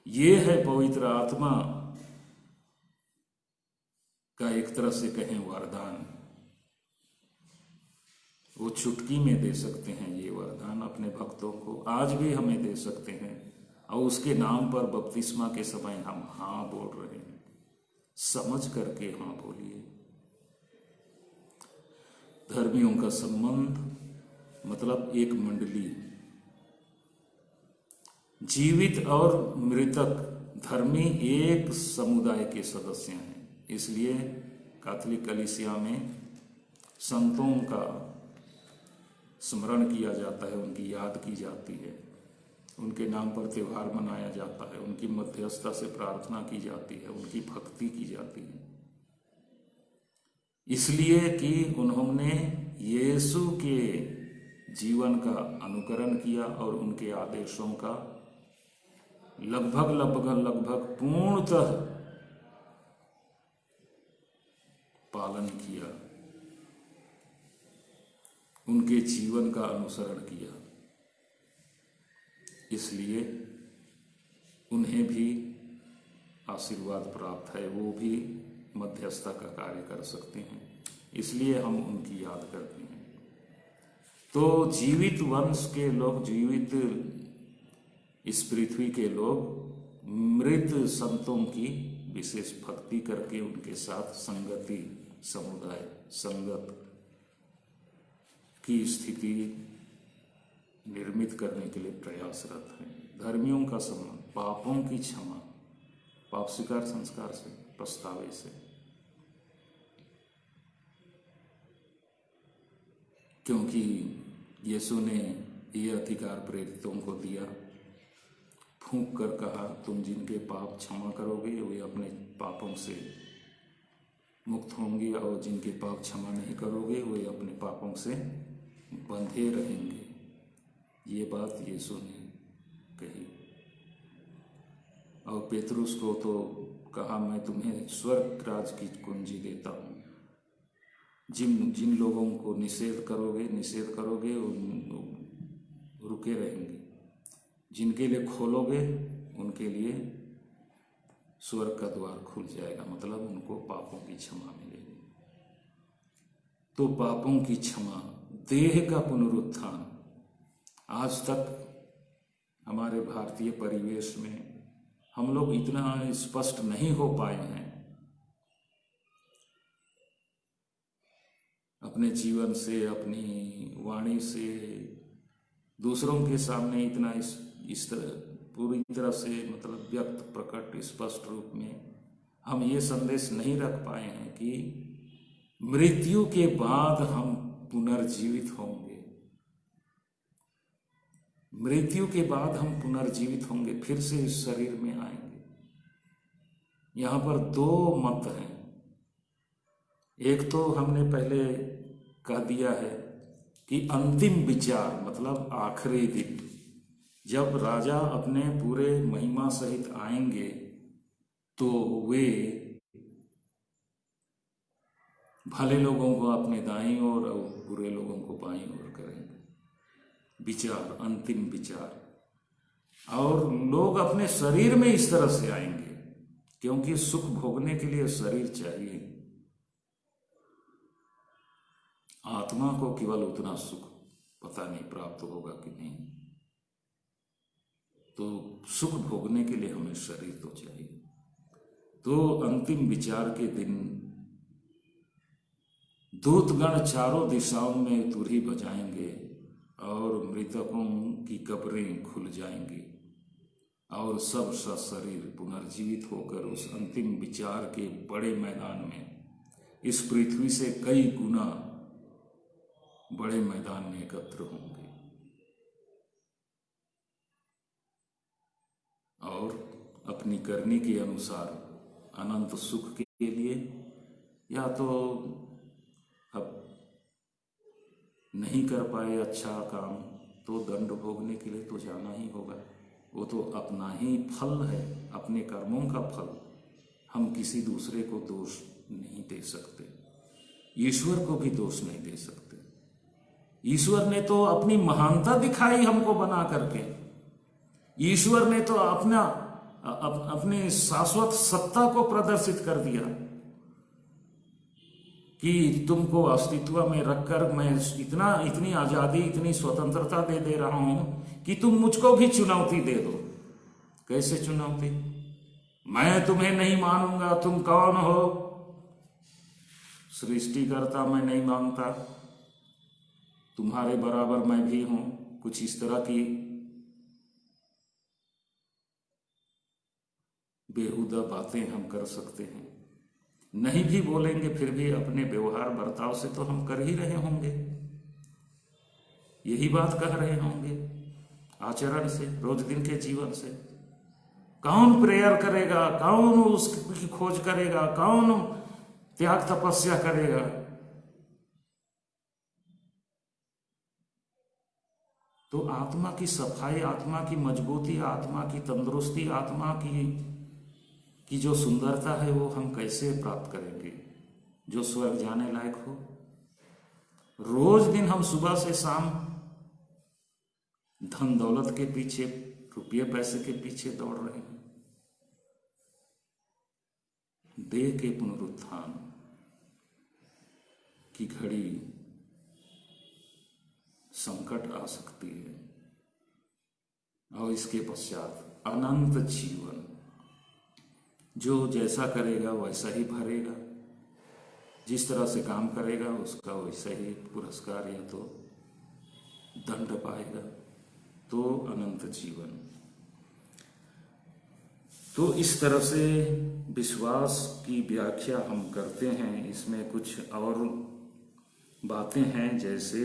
ये है पवित्र आत्मा का एक तरह से कहें वरदान। वो चुटकी में दे सकते हैं ये वरदान अपने भक्तों को, आज भी हमें दे सकते हैं। और उसके नाम पर बपतिस्मा के समय हम हाँ बोल रहे हैं, समझ करके हाँ बोलिए। धर्मियों का संबंध मतलब एक मंडली, जीवित और मृतक धर्मी एक समुदाय के सदस्य हैं। इसलिए कैथोलिक कलीसिया में संतों का स्मरण किया जाता है, उनकी याद की जाती है, उनके नाम पर त्यौहार मनाया जाता है, उनकी मध्यस्थता से प्रार्थना की जाती है, उनकी भक्ति की जाती है। इसलिए कि उन्होंने यीशु के जीवन का अनुकरण किया और उनके आदेशों का लगभग पूर्णतः पालन किया, उनके जीवन का अनुसरण किया। इसलिए उन्हें भी आशीर्वाद प्राप्त है, वो भी मध्यस्थता का कार्य कर सकते हैं, इसलिए हम उनकी याद करते हैं। तो जीवित वंश के लोग, जीवित इस पृथ्वी के लोग मृत संतों की विशेष भक्ति करके उनके साथ संगति, समुदाय, संगत की स्थिति निर्मित करने के लिए प्रयासरत हैं। धर्मियों का संबंध पापों की क्षमा, पाप स्वीकार संस्कार से, पछतावे से, क्योंकि यीशु ने ये अधिकार प्रेरितों को दिया, फूंक कर कहा, तुम जिनके पाप क्षमा करोगे वे अपने पापों से मुक्त होंगे और जिनके पाप क्षमा नहीं करोगे वे अपने पापों से बंधे रहेंगे। ये बात यीशु ने कही। और पेतरुस को तो कहा, मैं तुम्हें स्वर्ग राज की कुंजी देता हूँ। जिन लोगों को निषेध करोगे वो रुके रहेंगे, जिनके लिए खोलोगे उनके लिए स्वर्ग का द्वार खुल जाएगा, मतलब उनको पापों की क्षमा मिलेगी। तो पापों की क्षमा, देह का पुनरुत्थान, आज तक हमारे भारतीय परिवेश में हम लोग इतना स्पष्ट नहीं हो पाए हैं, अपने जीवन से, अपनी वाणी से दूसरों के सामने इतना इस तरह पूरी तरह से मतलब व्यक्त, प्रकट, स्पष्ट रूप में हम ये संदेश नहीं रख पाए हैं कि मृत्यु के बाद हम पुनर्जीवित होंगे। मृत्यु के बाद हम पुनर्जीवित होंगे, फिर से इस शरीर में आएंगे। यहाँ पर दो मत हैं। एक तो हमने पहले कह दिया है कि अंतिम विचार मतलब आखिरी दिन जब राजा अपने पूरे महिमा सहित आएंगे तो वे भले लोगों को अपने दाईं ओर और बुरे लोगों को बाईं ओर करेंगे। विचार, अंतिम विचार। और लोग अपने शरीर में इस तरह से आएंगे, क्योंकि सुख भोगने के लिए शरीर चाहिए। आत्मा को केवल उतना सुख पता नहीं प्राप्त होगा कि नहीं, तो सुख भोगने के लिए हमें शरीर तो चाहिए। तो अंतिम विचार के दिन दूतगण चारों दिशाओं में तुरही बजाएंगे और मृतकों की कब्रें खुल जाएंगी और सब सशरीर पुनर्जीवित होकर उस अंतिम विचार के बड़े मैदान में, इस पृथ्वी से कई गुना बड़े मैदान में एकत्र होंगे और अपनी करनी के अनुसार अनंत सुख के लिए या तो अब नहीं कर पाए अच्छा काम तो दंड भोगने के लिए तो जाना ही होगा। वो तो अपना ही फल है, अपने कर्मों का फल। हम किसी दूसरे को दोष नहीं दे सकते, ईश्वर को भी दोष नहीं दे सकते। ईश्वर ने तो अपनी महानता दिखाई हमको बना करके। ईश्वर ने तो अपनी शाश्वत सत्ता को प्रदर्शित कर दिया कि तुमको अस्तित्व में रखकर मैं इतनी आजादी, इतनी स्वतंत्रता दे रहा हूं कि तुम मुझको भी चुनौती दे दो। कैसे चुनौती? मैं तुम्हें नहीं मानूंगा, तुम कौन हो? सृष्टिकर्ता मैं नहीं मानता, तुम्हारे बराबर मैं भी हूं। कुछ इस तरह की बेहुदा बातें हम कर सकते हैं। नहीं भी बोलेंगे फिर भी अपने व्यवहार बर्ताव से तो हम कर ही रहे होंगे, यही बात कह रहे होंगे आचरण से, रोज दिन के जीवन से। कौन प्रेयर करेगा, कौन उसकी खोज करेगा, कौन त्याग तपस्या करेगा? तो आत्मा की सफाई, आत्मा की मजबूती, आत्मा की तंदुरुस्ती, आत्मा की जो सुंदरता है वो हम कैसे प्राप्त करेंगे जो स्वर्ग जाने लायक हो? रोज दिन हम सुबह से शाम धन दौलत के पीछे, रुपये पैसे के पीछे दौड़ रहे हैं। देह के पुनरुत्थान की घड़ी संकट आ सकती है और इसके पश्चात अनंत जीवन। जो जैसा करेगा वैसा ही भरेगा, जिस तरह से काम करेगा उसका वैसा ही पुरस्कार या तो दंड पाएगा, तो अनंत जीवन। तो इस तरह से विश्वास की व्याख्या हम करते हैं। इसमें कुछ और बातें हैं, जैसे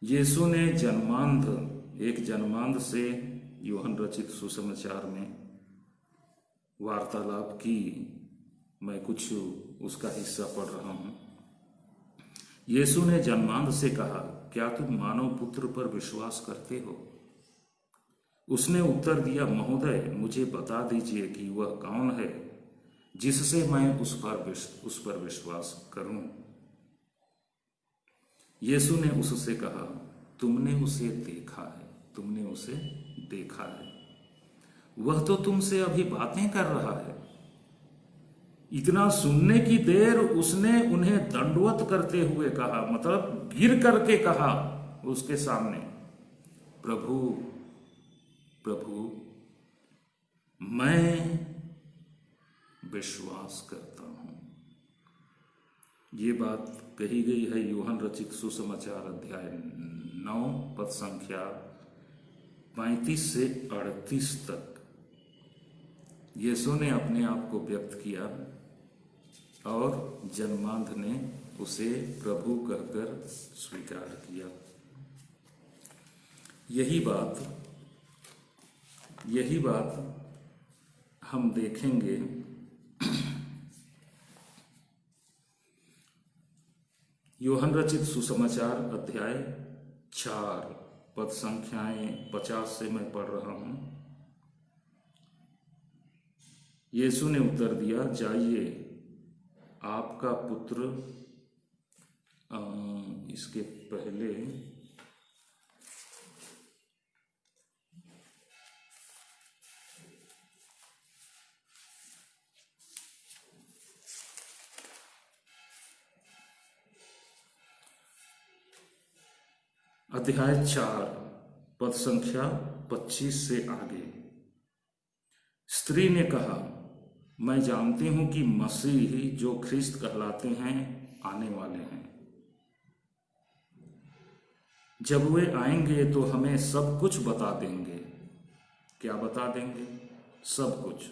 यीशु ने एक जन्मांध से यूहन्ना रचित सुसमाचार में वार्तालाप की। मैं कुछ उसका हिस्सा पढ़ रहा हूं। यीशु ने जन्मांध से कहा, क्या तुम मानव पुत्र पर विश्वास करते हो? उसने उत्तर दिया, महोदय मुझे बता दीजिए कि वह कौन है जिससे मैं उस पर विश्वास करूं। यीशु ने उससे कहा, तुमने उसे देखा है, तुमने उसे देखा है। वह तो तुमसे अभी बातें कर रहा है। इतना सुनने की देर उसने उन्हें दंडवत करते हुए कहा, मतलब गिर करके कहा उसके सामने, प्रभु प्रभु मैं विश्वास करता हूं। ये बात कही गई है यूहन्ना रचित सुसमाचार अध्याय 9 पद संख्या 35 से 38 तक। यीशु ने अपने आप को व्यक्त किया और जन्मांध ने उसे प्रभु कहकर स्वीकार किया। यही बात हम देखेंगे यूहन्ना रचित सुसमाचार अध्याय 4 पद संख्याएं 50 से मैं पढ़ रहा हूं। यीशु ने उत्तर दिया, जाइए आपका पुत्र, इसके पहले अध्याय 4 पद संख्या 25 से आगे। स्त्री ने कहा, मैं जानती हूं कि मसीह जो ख्रिस्त कहलाते हैं आने वाले हैं। जब वे आएंगे तो हमें सब कुछ बता देंगे। क्या बता देंगे? सब कुछ।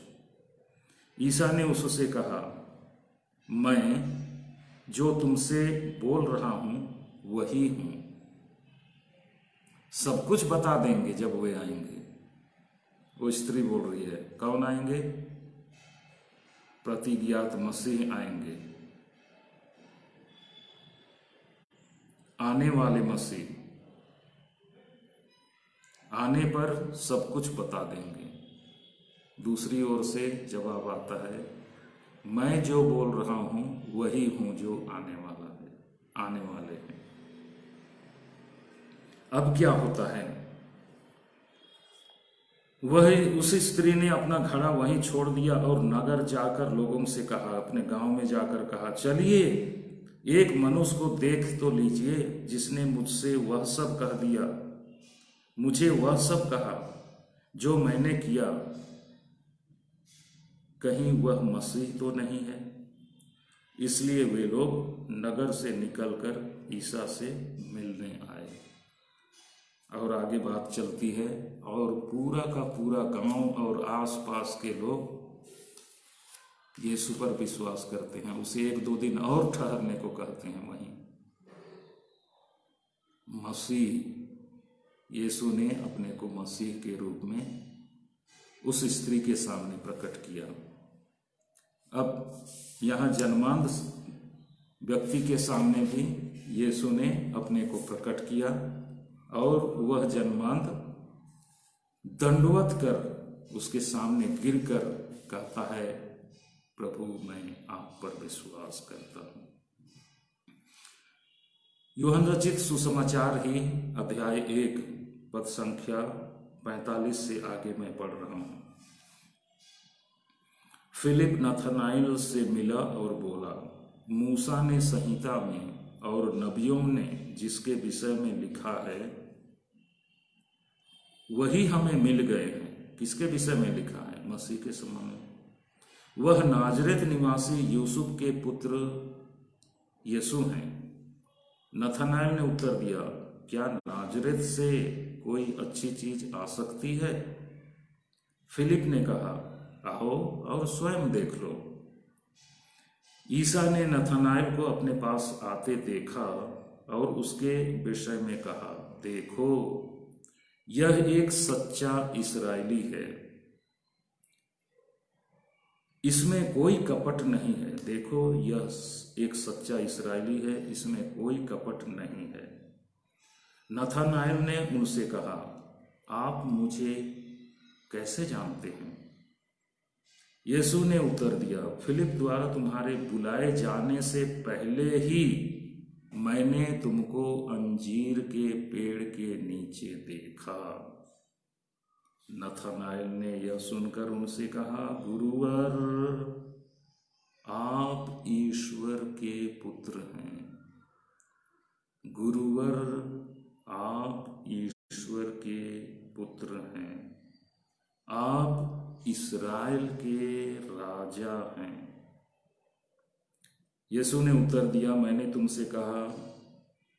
ईसा ने उससे कहा, मैं जो तुमसे बोल रहा हूं वही हूं। सब कुछ बता देंगे जब वे आएंगे। वो स्त्री बोल रही है, कौन आएंगे? प्रतिज्ञात मसीह आएंगे। आने वाले मसीह आने पर सब कुछ बता देंगे। दूसरी ओर से जवाब आता है, मैं जो बोल रहा हूं वही हूं जो आने वाले हैं। अब क्या होता है? वह उस स्त्री ने अपना घड़ा वहीं छोड़ दिया और नगर जाकर लोगों से कहा, अपने गांव में जाकर कहा, चलिए एक मनुष्य को देख तो लीजिए जिसने मुझसे वह सब कह दिया, मुझे वह सब कहा जो मैंने किया। कहीं वह मसीह तो नहीं है? इसलिए वे लोग नगर से निकलकर ईसा से मिलने आए। और आगे बात चलती है और पूरा का पूरा गांव और आसपास के लोग यीशु पर विश्वास करते हैं। उसे 1-2 दिन और ठहरने को कहते हैं। वहीं मसीह यीशु ने अपने को मसीह के रूप में उस स्त्री के सामने प्रकट किया। अब यहाँ जन्मांध व्यक्ति के सामने भी यीशु ने अपने को प्रकट किया और वह जन्मांध दंडवत कर उसके सामने गिरकर कहता है, प्रभु मैं आप पर विश्वास करता हूं। यूहन्ना रचित सुसमाचार ही अध्याय 1 पद संख्या 45 से आगे मैं पढ़ रहा हूं। फिलिप नथनाइल से मिला और बोला, मूसा ने संहिता में और नबियों ने जिसके विषय में लिखा है वही हमें मिल गए हैं। किसके विषय में लिखा है? मसीह के संबंध में। वह नाजरेत निवासी यूसुफ के पुत्र यीशु हैं। नथनाइल ने उत्तर दिया, क्या नाजरेत से कोई अच्छी चीज आ सकती है? फिलिप ने कहा, आओ और स्वयं देख लो। ईसा ने नथनाइल को अपने पास आते देखा और उसके विषय में कहा, देखो यह एक सच्चा इस्राएली है, इसमें कोई कपट नहीं है। देखो यह एक सच्चा इस्राएली है, इसमें कोई कपट नहीं है। नथनाइल ने उनसे कहा, आप मुझे कैसे जानते हैं? यीशु ने उत्तर दिया, फिलिप द्वारा तुम्हारे बुलाए जाने से पहले ही मैंने तुमको अंजीर के पेड़ के नीचे देखा। नथनाइल ने यह सुनकर उनसे कहा, गुरुवर आप ईश्वर के पुत्र हैं। गुरुवर आप ईश्वर के पुत्र हैं, आप इस्राएल के राजा हैं। यीशु ने उत्तर दिया, मैंने तुमसे कहा,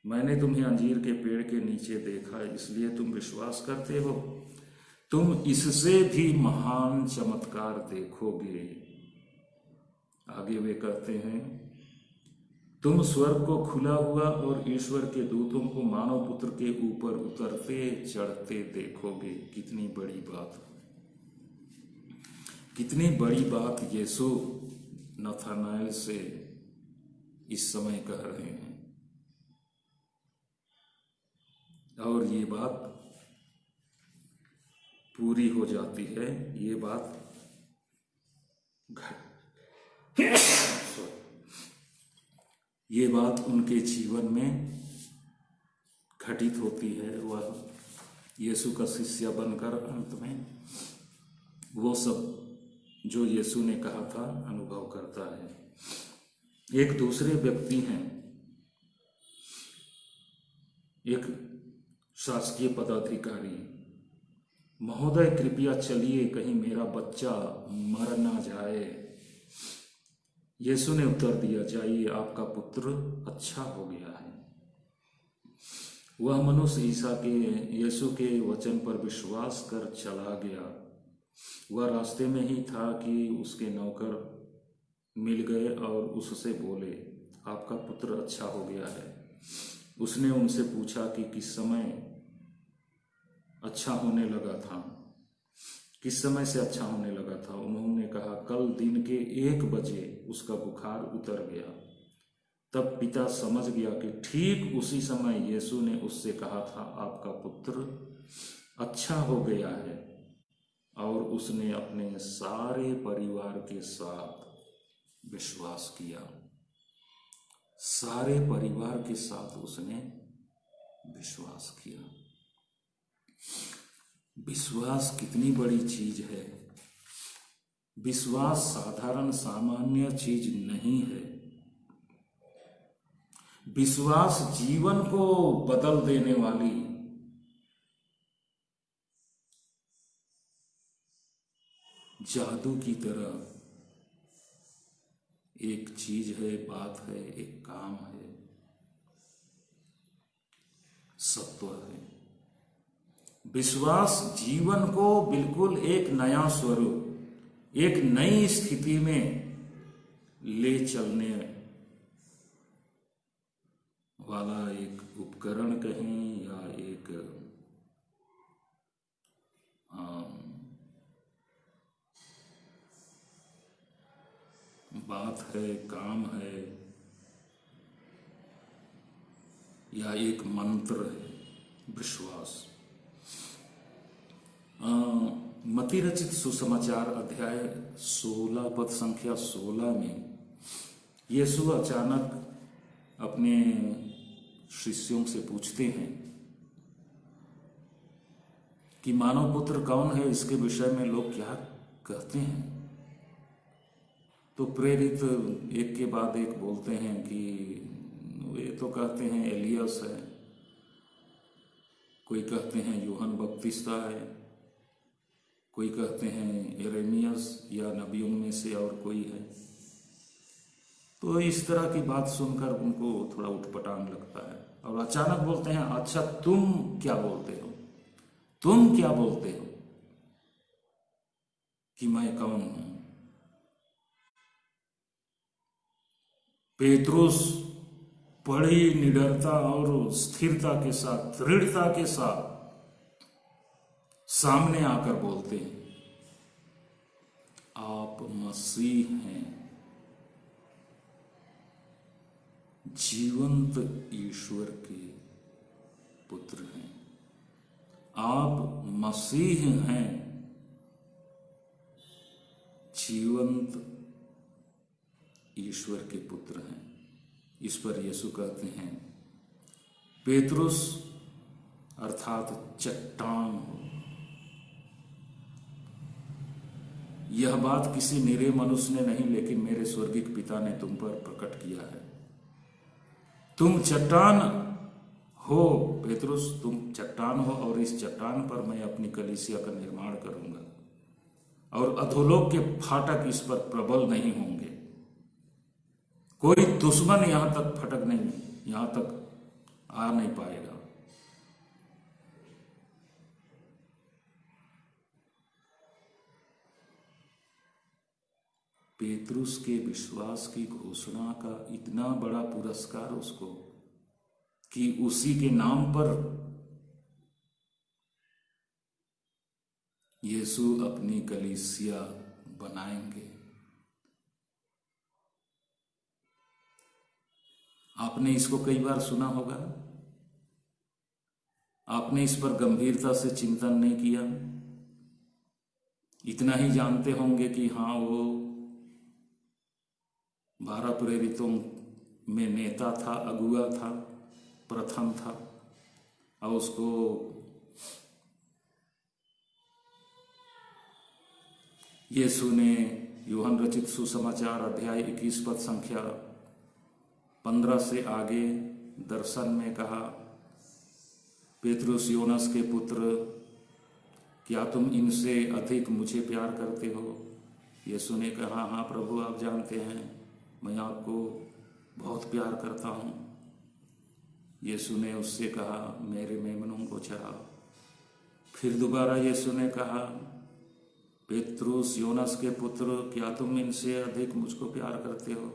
मैंने तुम्हें अंजीर के पेड़ के नीचे देखा, इसलिए तुम विश्वास करते हो। तुम इससे भी महान चमत्कार देखोगे। आगे वे कहते हैं, तुम स्वर्ग को खुला हुआ और ईश्वर के दूतों को मानव पुत्र के ऊपर उतरते चढ़ते देखोगे। कितनी बड़ी बात, कितनी बड़ी बात यीशु नथनाइल से इस समय कह रहे हैं। और ये बात पूरी हो जाती है। ये बात ये बात उनके जीवन में घटित होती है। वह यीशु का शिष्य बनकर अंत में वो सब जो यीशु ने कहा था अनुभव करता है। एक दूसरे व्यक्ति हैं, एक शासकीय पदाधिकारी, महोदय कृपया चलिए, कहीं मेरा बच्चा मर ना जाए। यीशु ने उत्तर दिया, जाइए आपका पुत्र अच्छा हो गया है। वह मनुष्य यीशु के वचन पर विश्वास कर चला गया। वह रास्ते में ही था कि उसके नौकर मिल गए और उससे बोले, आपका पुत्र अच्छा हो गया है। उसने उनसे पूछा कि किस समय अच्छा होने लगा था, किस समय से अच्छा होने लगा था। उन्होंने कहा, कल दिन के 1 बजे उसका बुखार उतर गया। तब पिता समझ गया कि ठीक उसी समय यीशु ने उससे कहा था, आपका पुत्र अच्छा हो गया है, और उसने अपने सारे परिवार के साथ विश्वास किया। सारे परिवार के साथ उसने विश्वास किया। विश्वास कितनी बड़ी चीज है। विश्वास साधारण सामान्य चीज नहीं है। विश्वास जीवन को बदल देने वाली जादू की तरह एक चीज है, बात है, एक काम है, सत्व है। विश्वास जीवन को बिल्कुल एक नया स्वरूप, एक नई स्थिति में ले चलने वाला एक उपकरण कहें या एक बात है, काम है, या एक मंत्र है। विश्वास मत्ती रचित सुसमाचार अध्याय 16 पद संख्या 16 में यीशु अचानक अपने शिष्यों से पूछते हैं कि मानव पुत्र कौन है, इसके विषय में लोग क्या कहते हैं। तो प्रेरित एक के बाद एक बोलते हैं कि वे तो कहते हैं एलियस है, कोई कहते हैं यूहन बपतिस्ता है, कोई कहते हैं यिर्मयाह या नबियों में से और कोई है। तो इस तरह की बात सुनकर उनको थोड़ा उटपटांग लगता है और अचानक बोलते हैं, अच्छा तुम क्या बोलते हो, तुम क्या बोलते हो कि मैं कौन हूं। पेत्रुस बड़ी निडरता और स्थिरता के साथ, दृढ़ता के साथ सामने आकर बोलते हैं, आप मसीह हैं, जीवंत ईश्वर के पुत्र हैं। आप मसीह हैं, जीवंत ईश्वर के पुत्र हैं। इस पर यीशु कहते हैं, पेत्रुस अर्थात चट्टान हो। यह बात किसी निरे मनुष्य ने नहीं, लेकिन मेरे स्वर्गीय पिता ने तुम पर प्रकट किया है। तुम चट्टान हो पेत्रुस, तुम चट्टान हो, और इस चट्टान पर मैं अपनी कलीसिया का निर्माण करूंगा, और अधोलोक के फाटक इस पर प्रबल नहीं होंगे। कोई दुश्मन यहां तक फटक नहीं, यहां तक आ नहीं पाएगा। पेत्रुस के विश्वास की घोषणा का इतना बड़ा पुरस्कार उसको कि उसी के नाम पर यीशु अपनी कलीसिया बनाएंगे। आपने इसको कई बार सुना होगा, आपने इस पर गंभीरता से चिंतन नहीं किया। इतना ही जानते होंगे कि हाँ, वो 12 प्रेरितों में नेता था, अगुआ था, प्रथम था, और उसको यीशु ने यूहन रचित सुसमाचार अध्याय 21 पद संख्या 15 से आगे दर्शन में कहा, पेत्रुस योनस के पुत्र, क्या तुम इनसे अधिक मुझे प्यार करते हो। यीशु ने कहा, हाँ प्रभु, आप जानते हैं मैं आपको बहुत प्यार करता हूँ। यीशु ने उससे कहा, मेरे मेमनों को चराओ। फिर दोबारा यीशु ने कहा, पेत्रुस योनस के पुत्र, क्या तुम इनसे अधिक मुझको प्यार करते हो।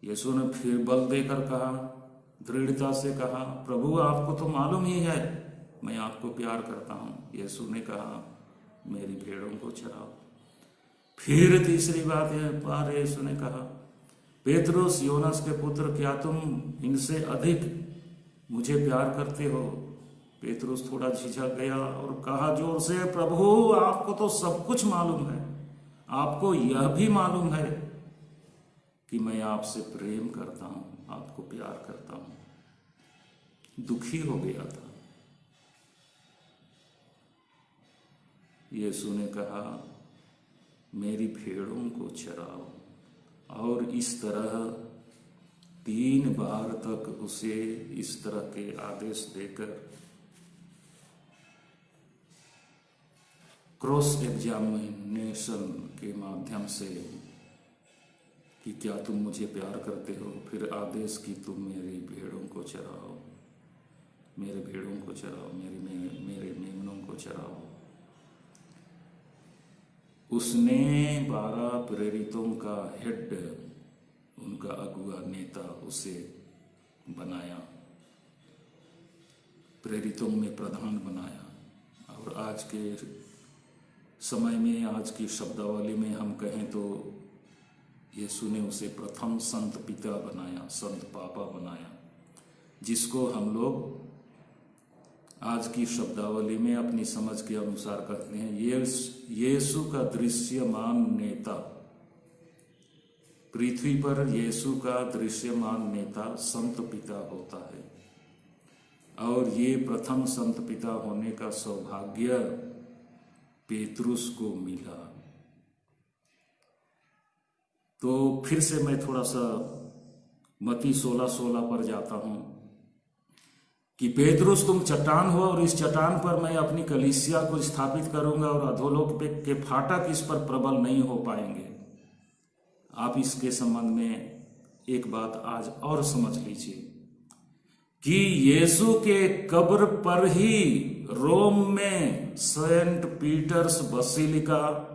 यीशु ने फिर बल देकर कहा, दृढ़ता से कहा, प्रभु आपको तो मालूम ही है मैं आपको प्यार करता हूँ। यीशु ने कहा, मेरी भेड़ों को चराओ। फिर तीसरी बार यीशु ने कहा, पेतरुस, योनास के पुत्र, क्या तुम इनसे अधिक मुझे प्यार करते हो? पेतरुस थोड़ा झिझक गया और कहा जोर से, प्रभु आपको तो सब कुछ मालूम है, आपको यह भी मालूम है कि मैं आपसे प्रेम करता हूं, आपको प्यार करता हूं। दुखी हो गया था। यीशु ने कहा, मेरी भेड़ों को चराओ, और इस तरह 3 बार तक उसे इस तरह के आदेश देकर क्रॉस एग्जामिनेशन के माध्यम से कि क्या तुम मुझे प्यार करते हो, फिर आदेश कि तुम मेरी भेड़ों को चराओ, मेरे भेड़ों को चराओ, मेरे मेमनों को चराओ। उसने 12 प्रेरितों का हेड, उनका अगुआ नेता उसे बनाया, प्रेरितों में प्रधान बनाया। और आज के समय में, आज की शब्दावली में हम कहें तो यीशु ने उसे प्रथम संत पिता बनाया, संत पापा बनाया, जिसको हम लोग आज की शब्दावली में अपनी समझ के अनुसार कहते हैं यीशु का दृश्यमान नेता। पृथ्वी पर यीशु का दृश्यमान नेता संत पिता होता है, और ये प्रथम संत पिता होने का सौभाग्य पेतरुस को मिला। तो फिर से मैं थोड़ा सा मत्ती 16:16 पर जाता हूं कि पेतरुस तुम चट्टान हो, और इस चट्टान पर मैं अपनी कलीसिया को स्थापित करूंगा, और अधोलोक के फाटक इस पर प्रबल नहीं हो पाएंगे। आप इसके संबंध में एक बात आज और समझ लीजिए कि यीशु के कब्र पर ही रोम में सेंट पीटर्स बसिलिका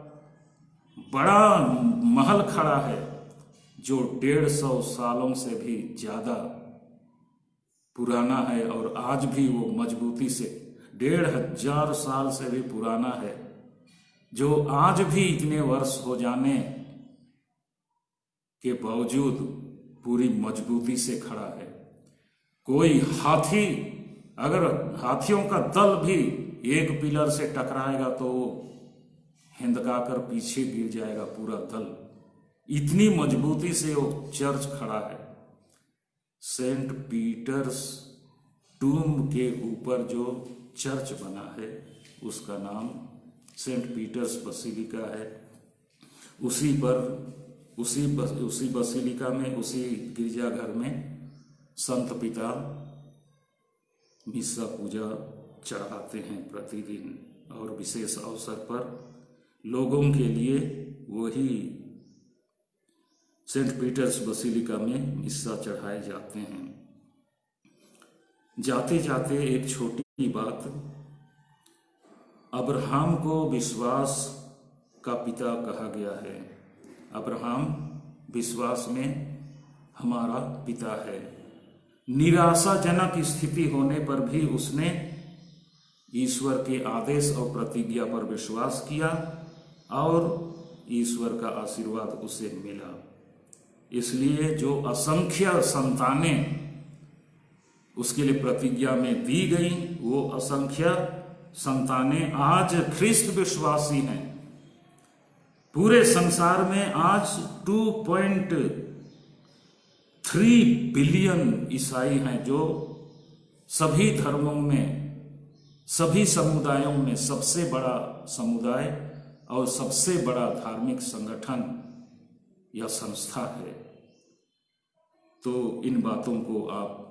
बड़ा महल खड़ा है, जो 150 सालों से भी ज्यादा पुराना है, और आज भी वो मजबूती से 1500 साल से भी पुराना है, जो आज भी इतने वर्ष हो जाने के बावजूद पूरी मजबूती से खड़ा है। कोई हाथी, अगर हाथियों का दल भी एक पिलर से टकराएगा तो वो हिंदकाकर पीछे गिर जाएगा पूरा दल, इतनी मजबूती से वो चर्च खड़ा है। सेंट पीटर्स टूम के ऊपर जो चर्च बना है उसका नाम सेंट पीटर्स बसिलिका है। उसी बसिलिका में, उसी गिरजाघर में संत पिता मिस्सा पूजा चढ़ाते हैं प्रतिदिन, और विशेष अवसर पर लोगों के लिए वही सेंट पीटर्स बसिलिका में मिस्सा चढ़ाए जाते हैं। जाते जाते एक छोटी बात, अब्राहम को विश्वास का पिता कहा गया है। अब्राहम विश्वास में हमारा पिता है। निराशाजनक स्थिति होने पर भी उसने ईश्वर के आदेश और प्रतिज्ञा पर विश्वास किया, और ईश्वर का आशीर्वाद उसे मिला। इसलिए जो असंख्य संतानें उसके लिए प्रतिज्ञा में दी गई, वो असंख्य संतानें आज ख्रिस्त विश्वासी हैं। पूरे संसार में आज 2.3 बिलियन ईसाई हैं, जो सभी धर्मों में, सभी समुदायों में सबसे बड़ा समुदाय और सबसे बड़ा धार्मिक संगठन या संस्था है। तो इन बातों को आप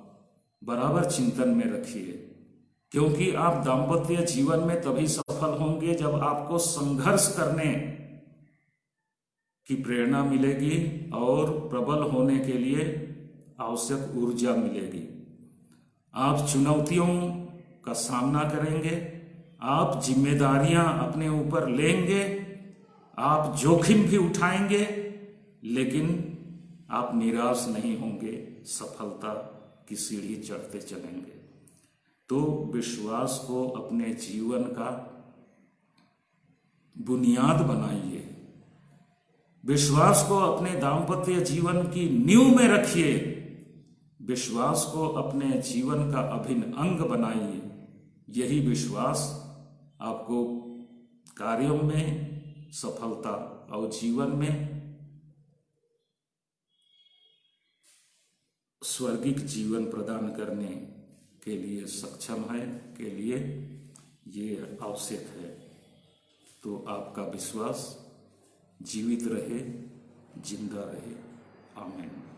बराबर चिंतन में रखिए, क्योंकि आप दाम्पत्य जीवन में तभी सफल होंगे जब आपको संघर्ष करने की प्रेरणा मिलेगी और प्रबल होने के लिए आवश्यक ऊर्जा मिलेगी। आप चुनौतियों का सामना करेंगे, आप जिम्मेदारियां अपने ऊपर लेंगे, आप जोखिम भी उठाएंगे, लेकिन आप निराश नहीं होंगे, सफलता की सीढ़ी चढ़ते चलेंगे। तो विश्वास को अपने जीवन का बुनियाद बनाइए। विश्वास को अपने दाम्पत्य जीवन की नींव में रखिए। विश्वास को अपने जीवन का अभिन्न अंग बनाइए। यही विश्वास आपको कार्यों में सफलता और जीवन में स्वर्गिक जीवन प्रदान करने के लिए सक्षम है, के लिए ये आवश्यक है। तो आपका विश्वास जीवित रहे, जिंदा रहे। आमीन।